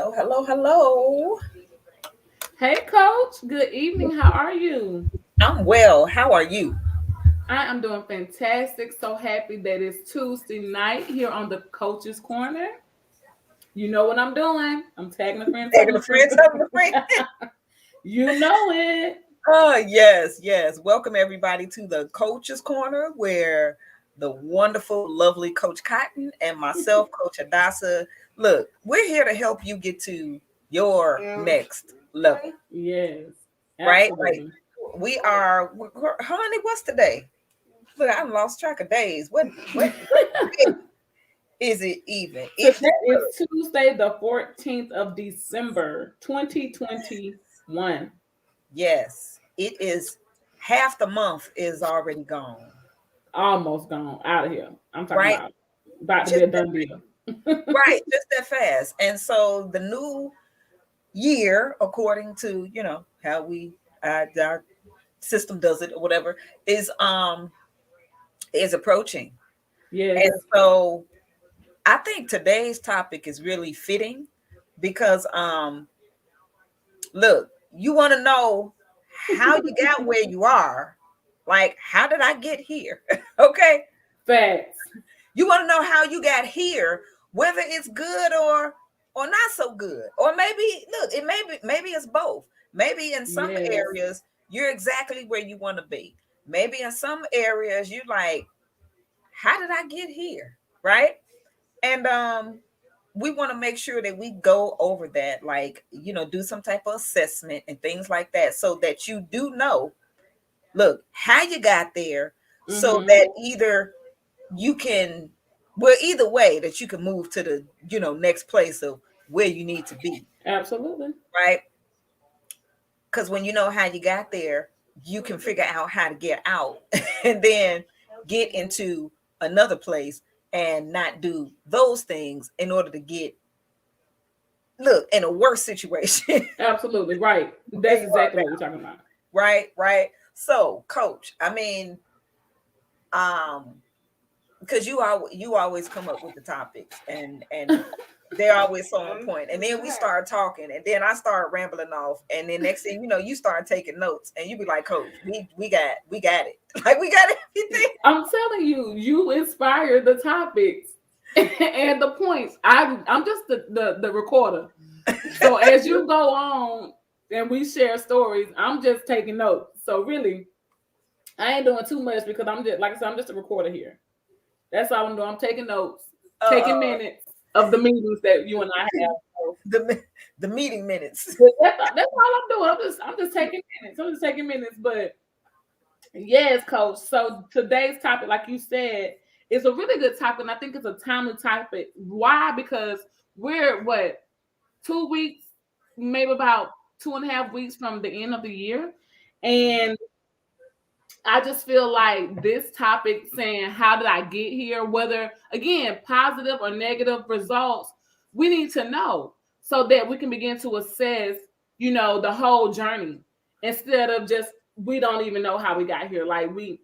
Hello, hello, hello. Hey, Coach. Good evening. How are you? I'm well. How are you? I am doing fantastic. So happy that it's Tuesday night here on the Coach's Corner. You know what I'm doing. I'm tagging a friend, Taking telling a a friend. friend, telling a friend. You know it. Oh, yes, yes. Welcome everybody to the Coach's Corner, where the wonderful, lovely Coach Cotton and myself, Coach Hadassah. Look, we're here to help you get to your next level, Yes, right? Like absolutely. honey, what's today? Look, I lost track of days. What day is it even? Today is Tuesday, the 14th of December, 2021. Yes, it is. Half the month is already gone, Almost gone out of here. I'm talking right? about to be Just a done deal. right, just that fast. And so the new year, according to how our system does it or whatever, is approaching. Yes. And so I think today's topic is really fitting because look, you want to know how you got where you are. Like, how did I get here? Okay. Facts. You want to know how you got here, whether it's good or not so good. Or maybe look, maybe it's both. Maybe in some Yes. areas you're exactly where you want to be. Maybe in some areas you like, how did I get here? Right? And we want to make sure that we go over that, like, do some type of assessment and things like that so that you do know, look, how you got there, so Mm-hmm. that either you can, well, either way that you can move to the next place of where you need to be, Absolutely. right? Because when you know how you got there, you can figure out how to get out and then get into another place and not do those things in order to get, look, in a worse situation. Absolutely. Right. Where That's you are exactly what we're now. talking about. Right. So, coach, I mean, um because you always come up with the topics, and they're always so on point. And then we start talking, and then I start rambling off, and then next thing you know, you start taking notes, and you be like, Coach, we got it. Like, we got everything. I'm telling you, you inspire the topics and the points. I'm just the recorder. So as you go on and we share stories, I'm just taking notes. So really, I ain't doing too much because I'm just, like I said, I'm just a recorder here. That's all I'm doing. I'm taking notes, taking Uh, minutes of the meetings that you and I have. So, the the meeting minutes. but that's all I'm doing. I'm just taking minutes. I'm just taking minutes. But yes, coach. So today's topic, like you said, is a really good topic, and I think it's a timely topic. Why? Because we're what, 2 weeks, maybe about 2.5 weeks from the end of the year, and I just feel like this topic, saying how did I get here, whether again positive or negative results, we need to know so that we can begin to assess, the whole journey instead of just we don't even know how we got here. Like we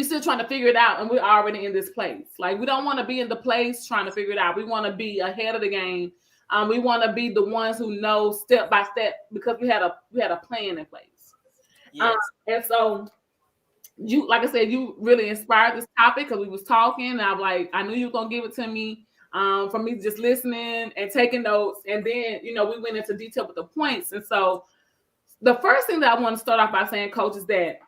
still trying to figure it out and we're already in this place. Like we don't want to be in the place trying to figure it out. We want to be ahead of the game. We want to be the ones who know step by step because we had a plan in place. Um, Yes. and so you, like I said, you really inspired this topic because we was talking and I'm like, I knew you were gonna give it to me, from me just listening and taking notes. And then, we went into detail with the points. And so the first thing that I want to start off by saying, coach, is that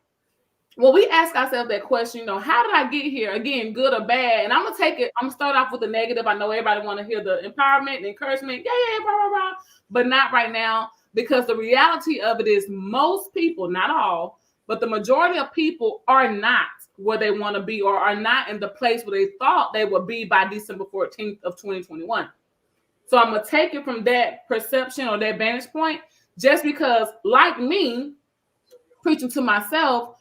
when we ask ourselves that question, how did I get here? Again, good or bad? And I'm gonna take it, I'm gonna start off with the negative. I know everybody want to hear the empowerment, the encouragement, yeah, blah, blah, blah, but not right now, because the reality of it is most people, not all, but the majority of people are not where they want to be or are not in the place where they thought they would be by December 14th of 2021. So I'm gonna take it from that perception or that vantage point, just because, like me, preaching to myself,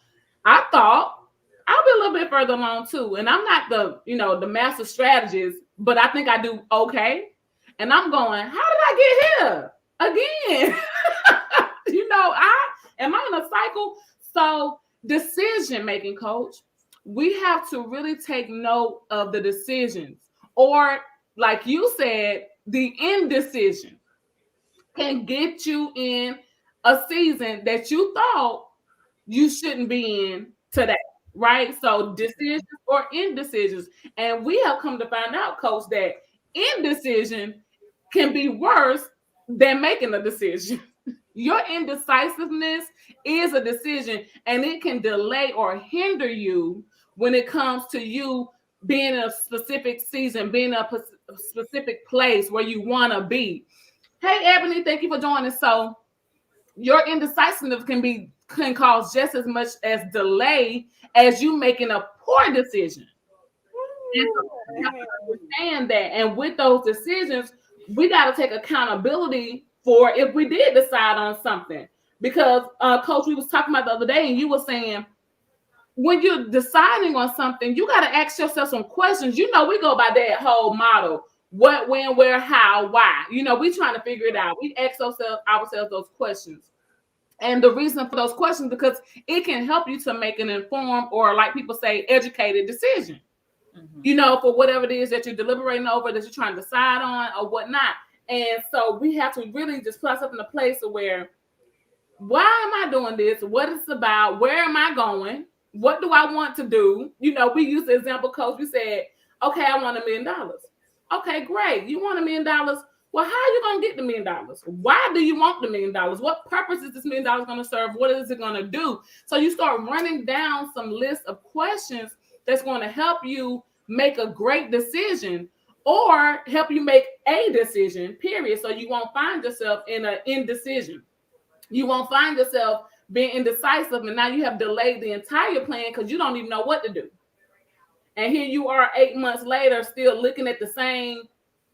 I thought I'll be a little bit further along too. And I'm not the master strategist, but I think I do okay. And I'm going, how did I get here again? I am I in a cycle? So decision making, coach, we have to really take note of the decisions, or like you said, the indecision. can get you in a season that you thought you shouldn't be in today, right? So decisions or indecisions. And we have come to find out, coach, that indecision can be worse than making a decision. Your indecisiveness is a decision, and it can delay or hinder you when it comes to you being in a specific season, being in a specific place where you want to be. Hey, Ebony, thank you for joining. So, your indecisiveness can cause just as much as delay as you making a poor decision. And so we have to understand that. And with those decisions, we got to take accountability for if we did decide on something. Because, Coach, we was talking about the other day, and you were saying when you're deciding on something, you got to ask yourself some questions. You know, we go by that whole model: what, when, where, how, why. You know, we trying to figure it out. We ask ourselves those questions. And the reason for those questions, because it can help you to make an informed, or like people say, educated decision. You know, for whatever it is that you're deliberating over, that you're trying to decide on, or whatnot. And so we have to really just put ourselves in a place of where, why am I doing this? What it's about? Where am I going? What do I want to do? You know, we used the example, coach. We said, okay, I want $1 million. Okay, great. You want $1 million? Well, how are you going to get the $1 million? Why do you want the $1 million? What purpose is this $1 million going to serve? What is it going to do? So you start running down some list of questions that's going to help you make a great decision, or help you make a decision, period. So you won't find yourself in an indecision. You won't find yourself being indecisive, and now you have delayed the entire plan because you don't even know what to do. And here you are 8 months later, still looking at the same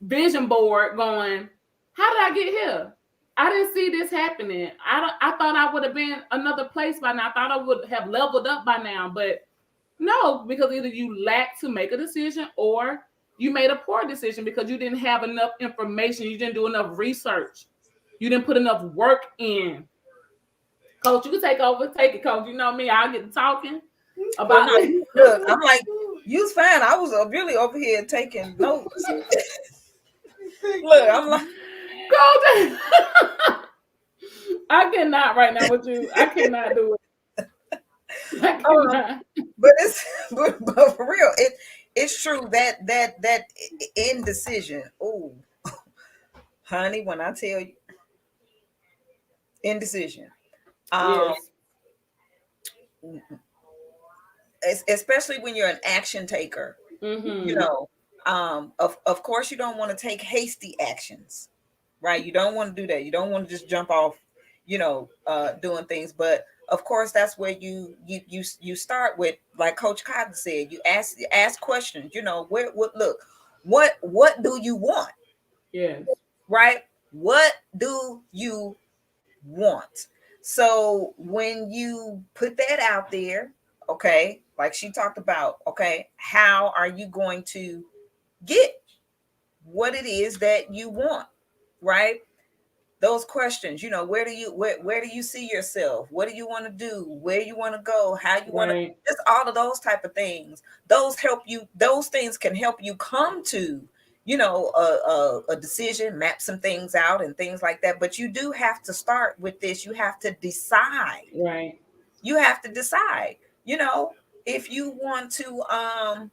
vision board going, how did I get here? I didn't see this happening. I thought I would have been another place by now. I thought I would have leveled up by now. But no, because either you lacked to make a decision, or you made a poor decision because you didn't have enough information. You didn't do enough research. You didn't put enough work in. Coach, you can take over. Take it, Coach. You know me. I'll get to talking about this. Look, I'm like, you's fine. I was really over here taking notes. Look, I'm like, Coach, I cannot right now with you. I cannot do it. I cannot. But for real, it's true that indecision. Oh, honey, when I tell you indecision, um, Yes. especially when you're an action taker, you Mm-hmm. know, of course you don't want to take hasty actions, right? You don't want to do that. You don't want to just jump off, doing things. But of course, that's where you start with, like Coach Cotton said, you ask questions. You know, what do you want, Yes. right? What do you want? So when you put that out there, okay, like she talked about, okay, how are you going to get what it is that you want, right? Those questions, where do you see yourself? What do you want to do? Where you want to go? How you want to, Right. just all of those type of things. Those things can help you come to, a decision, map some things out and things like that. But you do have to start with this. You have to decide. Right. You have to decide, you know, if you want to um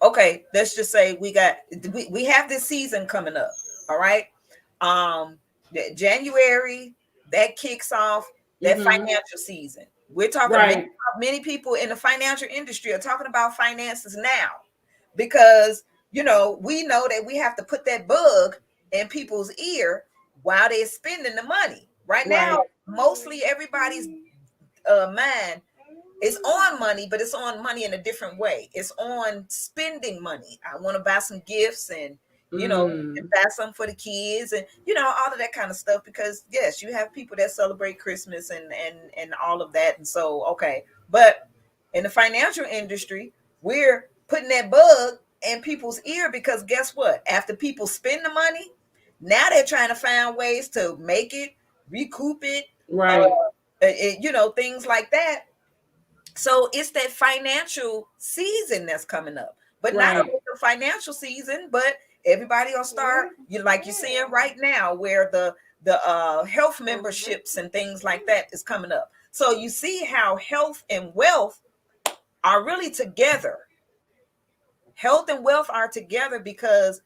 okay, let's just say we have this season coming up. All right. January, that kicks off that Mm-hmm. financial season. We're talking, Right. many people in the financial industry are talking about finances now, because we know that we have to put that bug in people's ear while they're spending the money. Right now, Right. mostly everybody's mind it's on money, but it's on money in a different way. It's on spending money. I want to buy some gifts, and Mm. buy some for the kids, and all of that kind of stuff. Because yes, you have people that celebrate Christmas and all of that, and so okay. But in the financial industry, we're putting that bug in people's ear, because guess what? After people spend the money, now they're trying to find ways to make it, recoup it, uh, Right. things like that. So it's that financial season that's coming up, but not Right. only the financial season, but Everybody will start, you like you're seeing right now where the health memberships and things like that is coming up. So you see how health and wealth are really together. Health and wealth are together because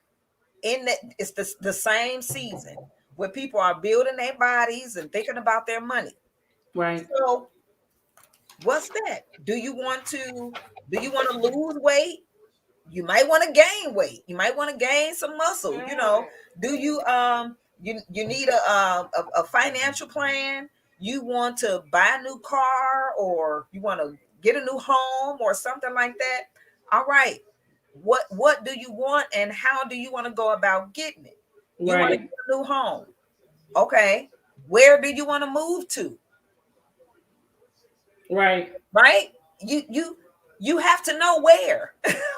in that it's the same season where people are building their bodies and thinking about their money. Right. So what's that? Do you want to lose weight? You might want to gain weight. You might want to gain some muscle. Do you need a financial plan? You want to buy a new car, or you want to get a new home or something like that? All right. What do you want, and how do you want to go about getting it? You want to Right. get a new home. Okay. Where do you want to move to? Right. Right? You have to know where.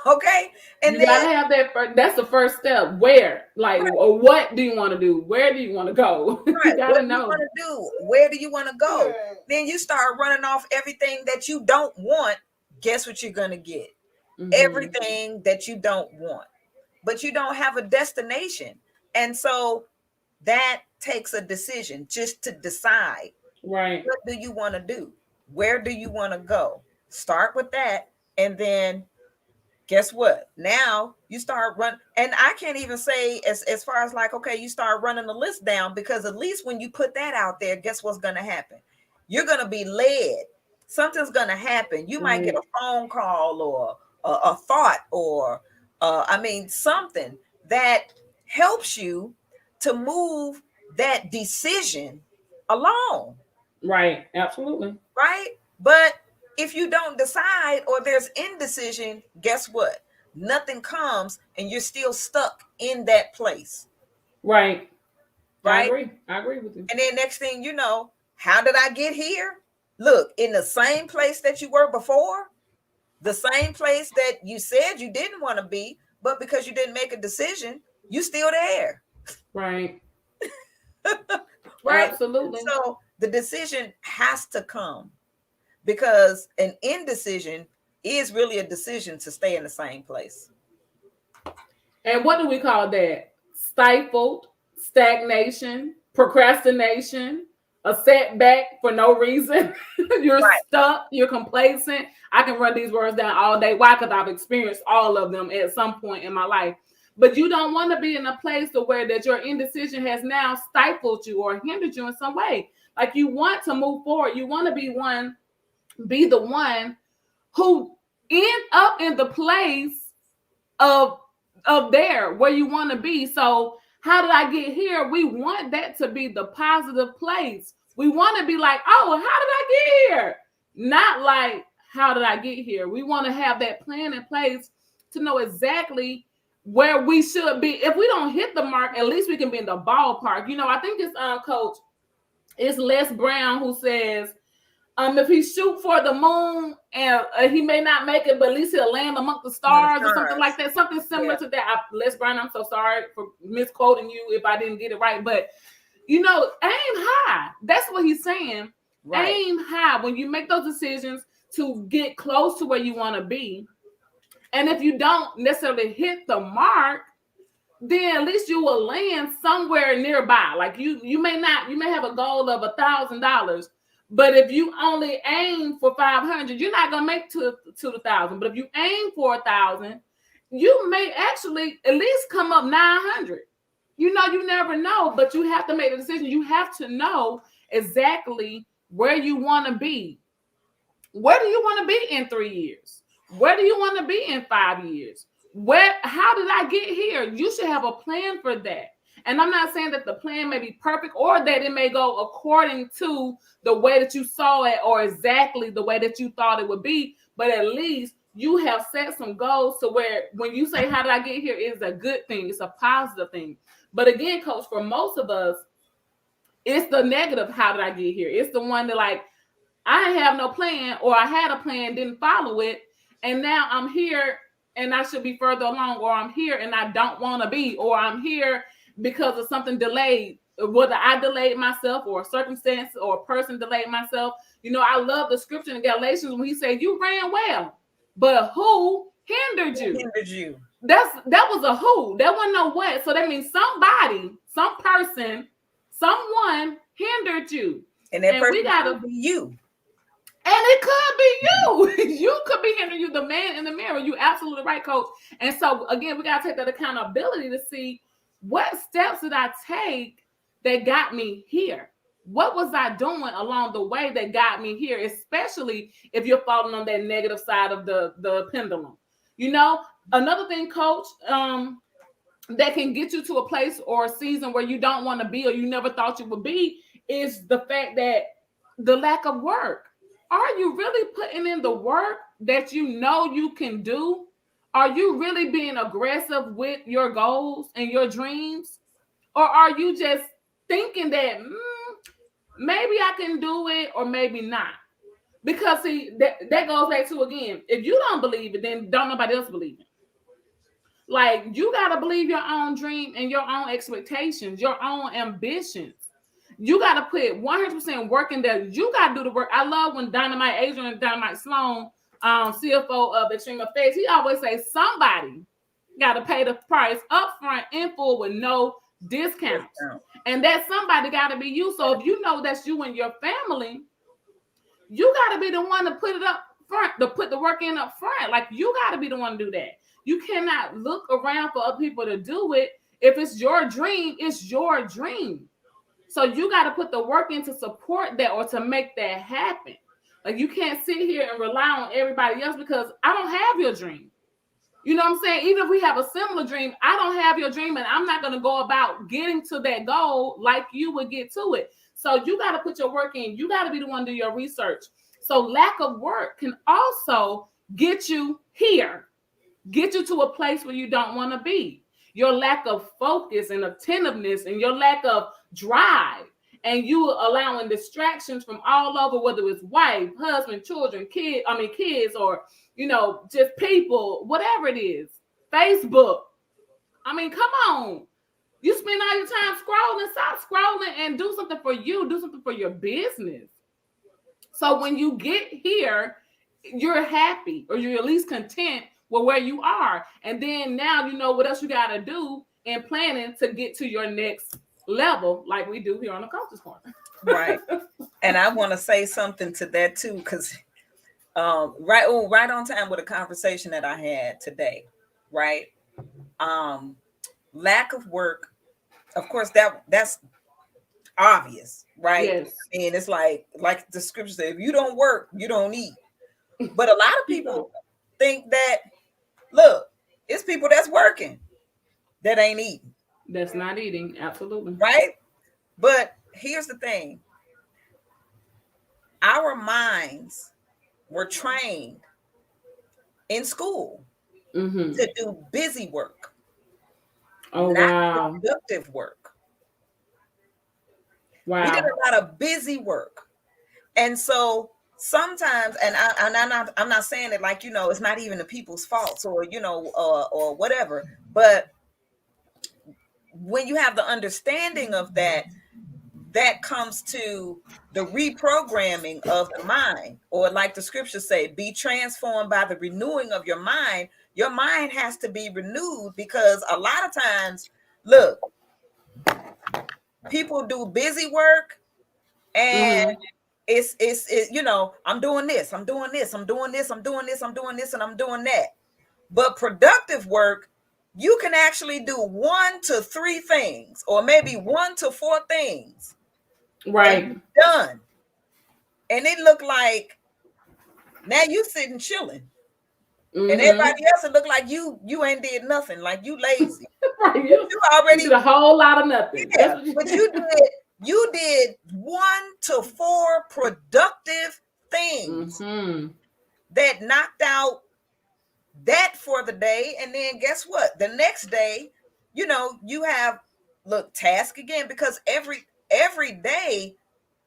Okay? And You then gotta have that first, that's the first step. Where? Like, right, what do you want to do? Where do you want to go? You right. What gotta do you want know. to do? Where do you want to go? Then you start running off everything that you don't want. Guess what you're gonna get? Mm-hmm. Everything that you don't want. But you don't have a destination. And so that takes a decision just to decide, Right. what do you want to do? Where do you want to go? Start with that. And then guess what? Now you start run, and I can't even say as far as like, okay, you start running the list down, because at least when you put that out there, guess what's going to happen? You're going to be led. Something's going to happen. You might get Right. a phone call, or a thought, or I mean something that helps you to move that decision along, Right. Absolutely. right? But if you don't decide, or there's indecision, guess what? Nothing comes, and you're still stuck in that place, Right. I right? agree. I agree with you. And then next thing you know, how did I get here? Look, in the same place that you were before, the same place that you said you didn't want to be, but because you didn't make a decision, you still there, Right. right? Absolutely. So the decision has to come, because an indecision is really a decision to stay in the same place. And what do we call that? Stifled, stagnation, procrastination, a setback for no reason. You're Right. stuck, you're complacent. I can run these words down all day. Why? Because I've experienced all of them at some point in my life. But you don't want to be in a place to where that your indecision has now stifled you or hindered you in some way. Like, you want to move forward. You want to be the one who end up in the place of there where you want to be. So how did I get here? We want that to be the positive place. We want to be like, oh, how did I get here? Not like, how did I get here? We want to have that plan in place to know exactly where we should be. If we don't hit the mark, at least we can be in the ballpark. I think it's coach, it's Les Brown who says, if he shoot for the moon and he may not make it, but at least he'll land among the Among the stars or something like stars. that. Something similar Yeah. to that. Les Brown, I'm so sorry for misquoting you if I didn't get it right. But, aim high. That's what he's saying. Right. Aim high when you make those decisions to get close to where you want to be. And if you don't necessarily hit the mark, then at least you will land somewhere nearby. Like you may have a goal of $1,000, but if you only aim for 500, you're not gonna make to the thousand. But if you aim for 1,000, you may actually at least come up 900. You never know, but you have to make a decision. You have to know exactly where you want to be. Where do you want to be in 3 years? Where do you want to be in 5 years? How did I get here? You should have a plan for that. And I'm not saying that the plan may be perfect or that it may go according to the way that you saw it or exactly the way that you thought it would be, but at least you have set some goals to where when you say, how did I get here? It's a good thing. It's a positive thing. But again, coach, for most of us, it's the negative. How did I get here? It's the one that like, I have no plan, or I had a plan, didn't follow it, and now I'm here and I should be further along, or I'm here and I don't want to be, or I'm here because of something delayed, whether I delayed myself or a circumstance or a person delayed myself. I love the scripture in Galatians when he said, you ran well, but who hindered Who you? hindered you? that was a who. That wasn't no what. So that means somebody, some person, someone hindered you. And that And we person gotta, could be you. and it could be you. You could be hindering you, the man in the mirror. You absolutely right, coach. And so again, we gotta take that accountability to see what steps did I take that got me here. What was I doing along the way that got me here, especially if you're falling on that negative side of the pendulum. You know, another thing, coach, that can get you to a place or a season where you don't want to be or you never thought you would be is the fact that the lack of work. Are you really putting in the work that you know you can do? Are you really being aggressive with your goals and your dreams? Or are you just thinking that maybe I can do it or maybe not? Because see, that goes back to, again, if you don't believe it, then don't nobody else believe it. Like, you got to believe your own dream and your own expectations, your own ambitions. You got to put 100% work in there. You got to do the work. I love when Dynamite Adrian and Dynamite Sloan, CFO of Extreme Effects, he always says somebody got to pay the price upfront in full with no discounts. And that somebody got to be you. So if you know that's you and your family, you got to be the one to put it up front, to put the work in up front. Like, you got to be the one to do that. You cannot look around for other people to do it. If it's your dream, it's your dream. So you got to put the work in to support that or to make that happen. Like, you can't sit here and rely on everybody else because I don't have your dream. You know what I'm saying? Even if we have a similar dream, I don't have your dream, and I'm not going to go about getting to that goal like you would get to it. So you got to put your work in. You got to be the one to do your research. So lack of work can also get you here, get you to a place where you don't want to be. Your lack of focus and attentiveness and your lack of drive, and you allowing distractions from all over, whether it's wife, husband, children, kids, or, you know, just people, whatever it is. Facebook. I mean, come on. You spend all your time scrolling, stop scrolling and do something for you, do something for your business. So when you get here, you're happy, or you're at least content with where you are. And then now you know what else you got to do in planning to get to your next level, like we do here on the Coach's Corner. Right. And I want to say something to that too, because right on time with a conversation that I had today. Right. Lack of work, of course, that's obvious, right? Yes. And it's like the scripture says, if you don't work, you don't eat. But a lot of people think that, look, it's people that's working that ain't eating. That's not eating, absolutely. Right? But here's the thing. Our minds were trained in school to do busy work, not productive work. Wow. We did a lot of busy work. And so sometimes, and I'm not saying it like, you know, it's not even the people's faults or, you know, or whatever. But when you have the understanding of that, that comes to the reprogramming of the mind, or like the scriptures say, be transformed by the renewing of your mind. Your mind has to be renewed, because a lot of times, look, people do busy work and it's you know, I'm doing this, I'm doing this, I'm doing this, I'm doing this, I'm doing this, and I'm doing that. But productive work, you can actually do 1 to 3 things, or maybe 1 to 4 things. Right. Done. And it looked like now you sitting chilling. And everybody else, it looked like you ain't did nothing, like you lazy. Right. You already did a whole lot of nothing. Yeah, but you did 1 to 4 productive things that knocked out that for the day. And then guess what? The next day, you know, you have task again, because every day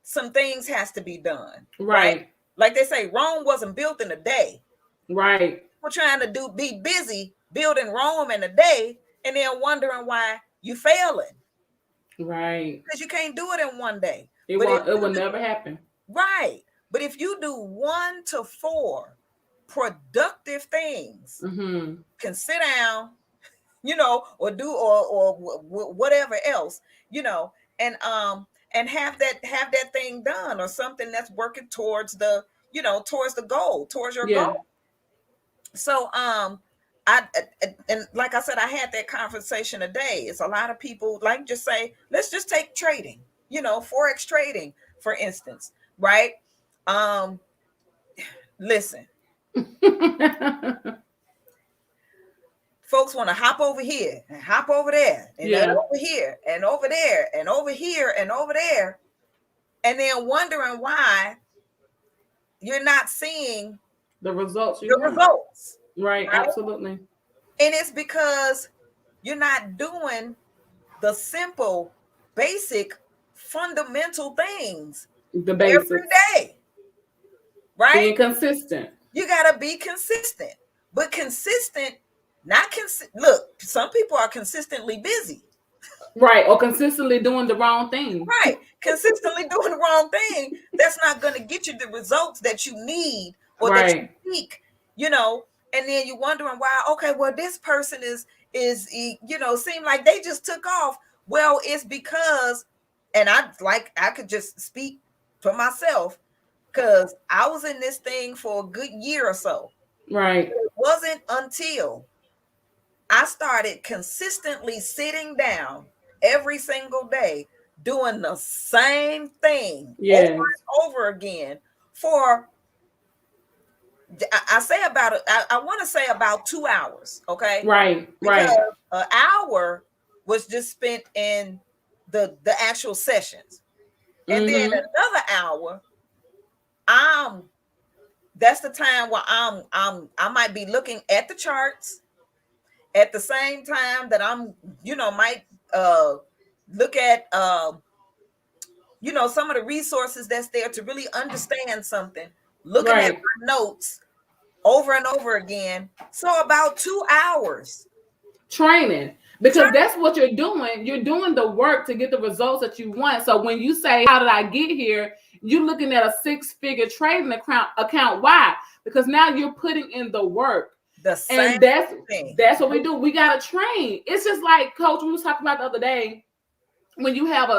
some things has to be done. Right? Like they say, Rome wasn't built in a day. Right. We're trying to be busy building Rome in a day, and then wondering why you failing. Right. Because you can't do it in one day. It will never happen. Right. But if you do 1 to 4 productive things, can sit down, or do or whatever else, you know, and have that thing done, or something that's working towards towards the goal, towards your Yeah. goal. So and like I said, I had that conversation today. It's a lot of people like just say, let's just take trading, forex trading, for instance, right? um Listen, folks want to hop over here and hop over there and then Yeah. over here and over there and over here and over there, and then wondering why you're not seeing The results you the want. results, Right. right? Absolutely. And it's because you're not doing the simple, basic, fundamental things The every basics. day, right? Being consistent. You got to be consistent, but consistent, look, some people are consistently busy. Right. Or consistently doing the wrong thing. Right. Consistently doing the wrong thing. That's not going to get you the results that you need or that Right. you seek, you know. And then you're wondering why, okay, well, this person seem like they just took off. Well, it's because, and I could just speak for myself, because I was in this thing for a good year or so. Right. It wasn't until I started consistently sitting down every single day doing the same thing over Yes. and over again for I say about I want to say about 2 hours, okay? Right. Because Right. an hour was just spent in the actual sessions. And then Mm-hmm. another hour, I'm that's the time where I might be looking at the charts at the same time that I'm, might uh look at some of the resources that's there to really understand something, looking at Right. my notes over and over again. So about 2 hours. Training, because that's what you're doing. You're doing the work to get the results that you want. So when you say, how did I get here? You're looking at a 6-figure trading account. Why? Because now you're putting in the work. The same And that's thing. that's what we do. We gotta train. It's just like, Coach, we was talking about the other day, when you have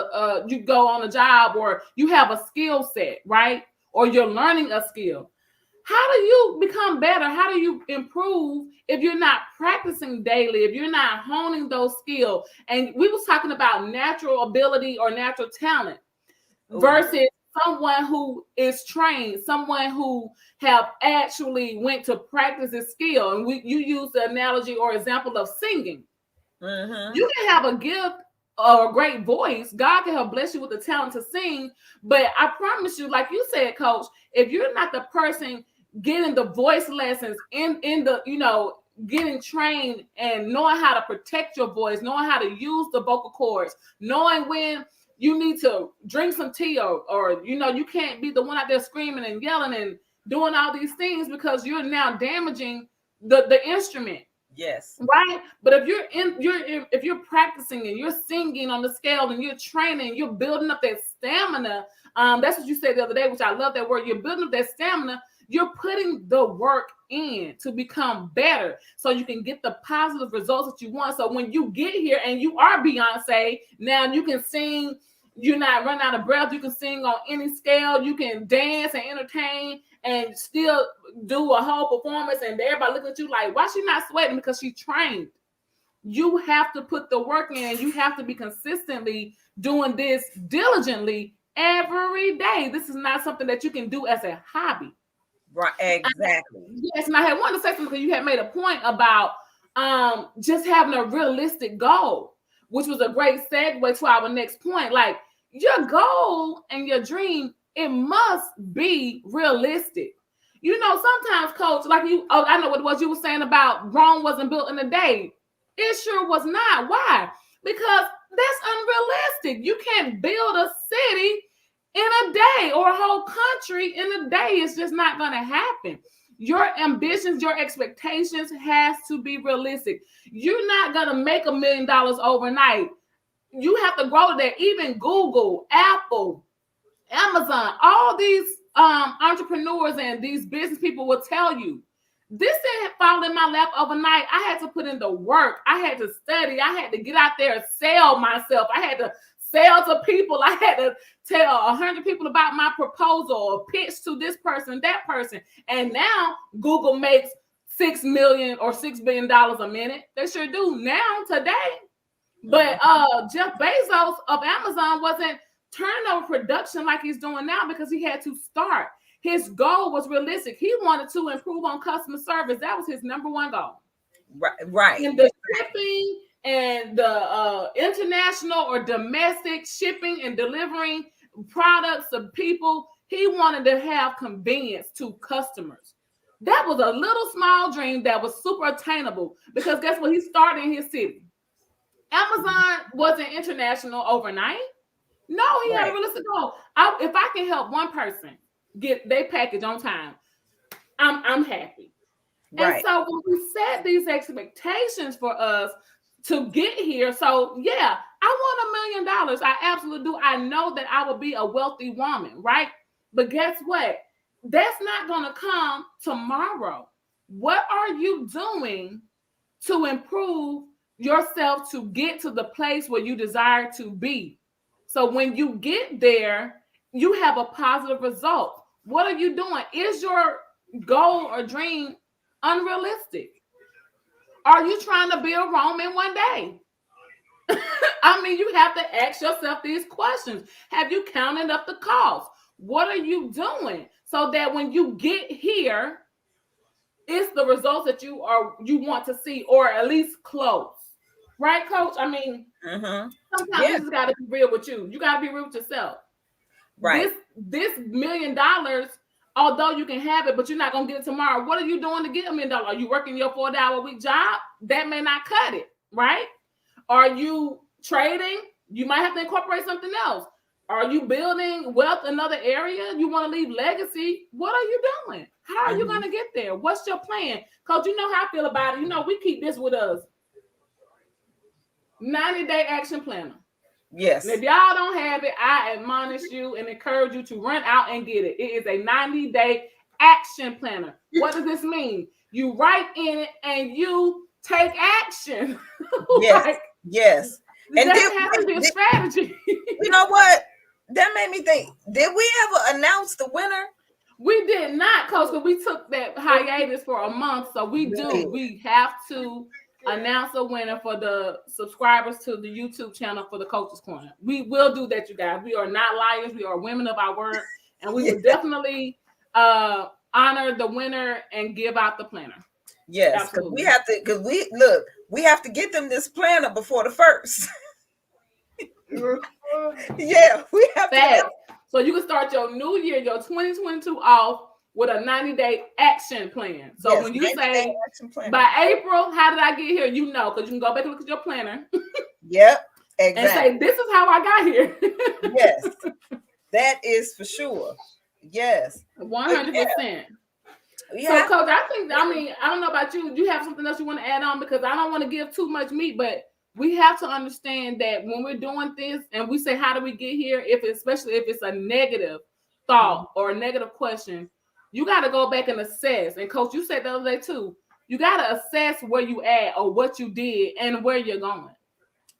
you go on a job, or you have a skill set, right? Or you're learning a skill. How do you become better? How do you improve if you're not practicing daily, if you're not honing those skills? And we was talking about natural ability or natural talent Ooh, versus someone who is trained, someone who have actually went to practice a skill. And you use the analogy or example of singing. mm-hmm. You can have a gift or a great voice. God can have blessed you with the talent to sing. But I promise you, like you said, Coach, if you're not the person getting the voice lessons in the, getting trained and knowing how to protect your voice, knowing how to use the vocal cords, knowing when you need to drink some tea, or you can't be the one out there screaming and yelling and doing all these things, because you're now damaging the instrument. Yes. Right, but if you're practicing and you're singing on the scale and you're training, you're building up that stamina. That's what you said the other day, which I love that word. You're building up that stamina. You're putting the work in to become better, so you can get the positive results that you want. So when you get here and you are Beyonce, now you can sing. You're not running out of breath. You can sing on any scale. You can dance and entertain and still do a whole performance, and everybody looking at you like, why she not sweating? Because she trained. You have to put the work in. You have to be consistently doing this diligently every day. This is not something that you can do as a hobby. Right. Exactly. Yes, and I had wanted to say something, because you had made a point about just having a realistic goal, which was a great segue to our next point. Like, your goal and your dream, it must be realistic. Sometimes, Coach, like I know what it was you were saying about Rome wasn't built in a day. It sure was not. Why? Because that's unrealistic. You can't build a city in a day, or a whole country in a day. It's just not going to happen. Your ambitions, your expectations has to be realistic. You're not going to make $1 million overnight. You have to grow there. Even Google, Apple, Amazon, all these entrepreneurs and these business people will tell you This didn't fall in my lap overnight. I had to put in the work. I had to study. I had to get out there and sell myself. I had to sell to people. I had to tell 100 people about my proposal or pitch to this person, that person. And now Google makes $6 million or $6 billion a minute. They sure do now today. But Jeff Bezos of Amazon wasn't turnover production like he's doing now because he had to start. His goal was realistic. He wanted to improve on customer service. That was his number one goal. Right. In the shipping and the international or domestic shipping and delivering products to people, he wanted to have convenience to customers. That was a little small dream that was super attainable because guess what? He started in his city. Amazon wasn't international overnight. No, he had a realistic goal. If I can help one person get their package on time, I'm happy. Right. And so when we set these expectations for us to get here, so yeah, I want $1 million. I absolutely do. I know that I will be a wealthy woman, right? But guess what? That's not going to come tomorrow. What are you doing to improve yourself to get to the place where you desire to be? So when you get there, you have a positive result. What are you doing? Is your goal or dream unrealistic? Are you trying to build Rome in one day? I mean, you have to ask yourself these questions. Have you counted up the cost? What are you doing so that when you get here, it's the results that you want to see, or at least close, right, Coach? I mean, sometimes you just got to be real with you. You got to be real with yourself. Right. This $1 million, although you can have it, but you're not gonna get it tomorrow. What are you doing to get $1 million? Are you working your 40-hour-week job? That may not cut it, right? Are you trading? You might have to incorporate something else. Are you building wealth in another area? You want to leave legacy? What are you doing? How are you going to get there? What's your plan? Coach, you know how I feel about it. You know, we keep this with us. 90-day action planner. Yes. And if y'all don't have it, I admonish you and encourage you to run out and get it. It is a 90-day action planner. What does this mean? You write in it and you take action. Yes. Like, yes. And that has to be a strategy. You know what? That made me think, did we ever announce the winner? We did not, Coach, because we took that hiatus for a month. So we have to announce a winner for the subscribers to the YouTube channel for the Coach's Corner. We will do that, you guys. We are not liars. We are women of our word. And we will definitely honor the winner and give out the planner. Yes, because we have to, we have to get them this planner before the 1st. Yeah, we have to. So you can start your new year, your 2022 off with a 90-day action plan. So when you say by April, how did I get here? You know, because you can go back and look at your planner. Yep, exactly. And say, this is how I got here. Yes, that is for sure. Yes, 100%. Yeah. So, Coach, I don't know about you. Do you have something else you want to add on? Because I don't want to give too much meat, but we have to understand that when we're doing this and we say, how do we get here? Especially if it's a negative thought or a negative question, you got to go back and assess. And Coach, you said the other day too, you got to assess where you at or what you did and where you're going.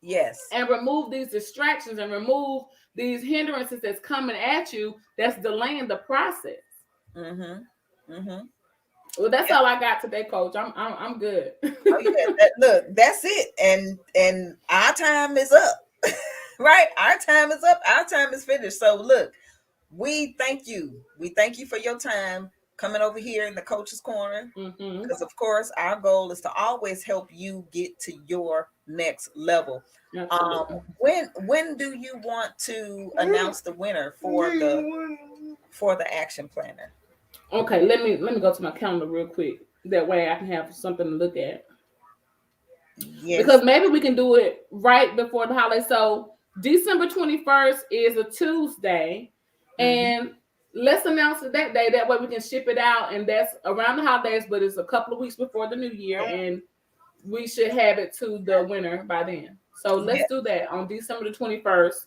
Yes. And remove these distractions and remove these hindrances that's coming at you that's delaying the process. Well, that's all I got today, Coach. I'm good. Oh, yeah. Look, that's it. And our time is up. Right? Our time is up. Our time is finished. So look, we thank you. We thank you for your time coming over here in the Coach's Corner. Because of course, our goal is to always help you get to your next level. When do you want to announce the winner for the action planner? Okay, let me go to my calendar real quick. That way I can have something to look at. Yes. Because maybe we can do it right before the holiday. So December 21st is a Tuesday. And let's announce it that day. That way we can ship it out. And that's around the holidays, but it's a couple of weeks before the new year. And we should have it to the winner by then. So let's do that on December the 21st,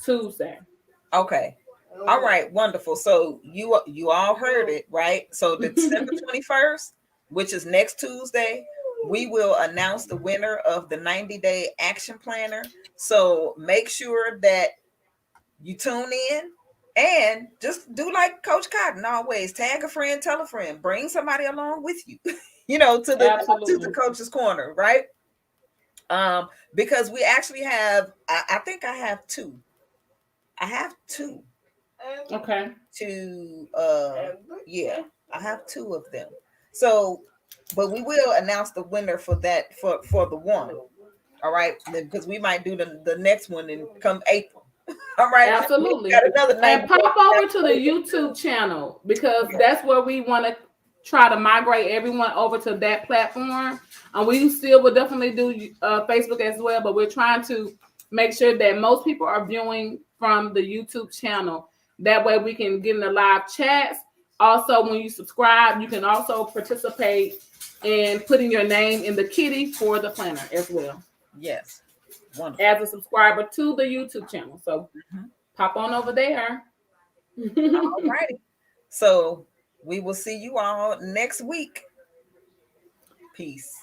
Tuesday. Okay. All right, wonderful. So you all heard it, right? So December 21st, which is next Tuesday, we will announce the winner of the 90-day action planner. So make sure that you tune in and just do like Coach Cotton always: tag a friend, tell a friend, bring somebody along with you, to the Absolutely. coach's corner, right? Because we actually have, I think I have two. I have two Okay. to yeah, I have two of them. So, but we will announce the winner for that, for the one. All right, because we might do the next one and come April. All right, we Absolutely. got another And 90 pop over to the days. YouTube channel because that's where we want to try to migrate everyone over to that platform. And we still will definitely do Facebook as well, but we're trying to make sure that most people are viewing from the YouTube channel. That way we can get in the live chats. Also, when you subscribe, you can also participate in putting your name in the kitty for the planner as well Yes, wonderful. as a subscriber to the YouTube channel. So Mhm. pop on over there. All righty. So we will see you all next week. Peace.